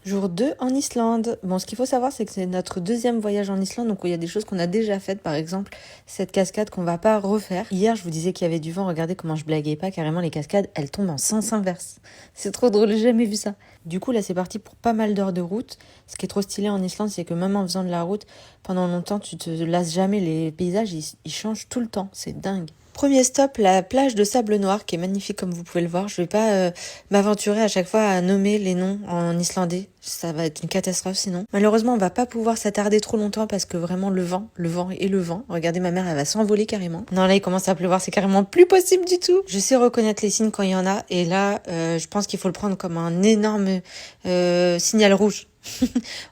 Jour 2 en Islande. Bon, ce qu'il faut savoir, c'est que c'est notre deuxième voyage en Islande, donc il y a des choses qu'on a déjà faites, par exemple cette cascade qu'on va pas refaire. Hier, je vous disais qu'il y avait du vent, regardez comment je blaguais pas, carrément les cascades, elles tombent en sens inverse. C'est trop drôle, j'ai jamais vu ça. Du coup, là, c'est parti pour pas mal d'heures de route. Ce qui est trop stylé en Islande, c'est que même en faisant de la route, pendant longtemps, tu te lasses jamais, les paysages, ils changent tout le temps, c'est dingue. Premier stop, la plage de sable noir, qui est magnifique comme vous pouvez le voir. Je vais pas m'aventurer à chaque fois à nommer les noms en islandais. Ça va être une catastrophe sinon. Malheureusement, on va pas pouvoir s'attarder trop longtemps parce que vraiment le vent et le vent. Regardez, ma mère, elle va s'envoler carrément. Non, là, il commence à pleuvoir, c'est carrément plus possible du tout. Je sais reconnaître les signes quand il y en a. Et là, je pense qu'il faut le prendre comme un énorme signal rouge.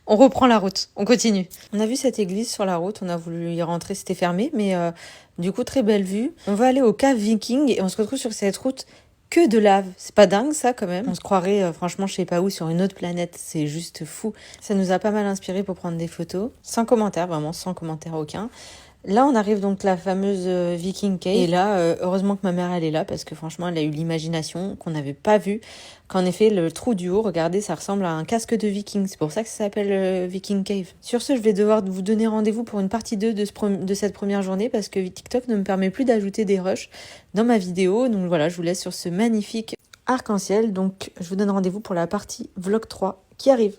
On reprend la route, on continue. On a vu cette église sur la route, on a voulu y rentrer, c'était fermé, mais du coup, très belle vue. On va aller au cave Viking et on se retrouve sur cette route que de lave. C'est pas dingue ça quand même. On se croirait franchement je sais pas où sur une autre planète. C'est juste fou. Ça nous a pas mal inspiré pour prendre des photos. Sans commentaire, vraiment sans commentaire aucun. Là, on arrive donc la fameuse Viking Cave. Et là, heureusement que ma mère, elle est là parce que franchement, elle a eu l'imagination qu'on n'avait pas vue. Qu'en effet, le trou du haut, regardez, ça ressemble à un casque de viking. C'est pour ça que ça s'appelle Viking Cave. Sur ce, je vais devoir vous donner rendez-vous pour une partie 2 de cette première journée parce que TikTok ne me permet plus d'ajouter des rushs dans ma vidéo. Donc voilà, je vous laisse sur ce magnifique arc-en-ciel. Donc, je vous donne rendez-vous pour la partie vlog 3 qui arrive.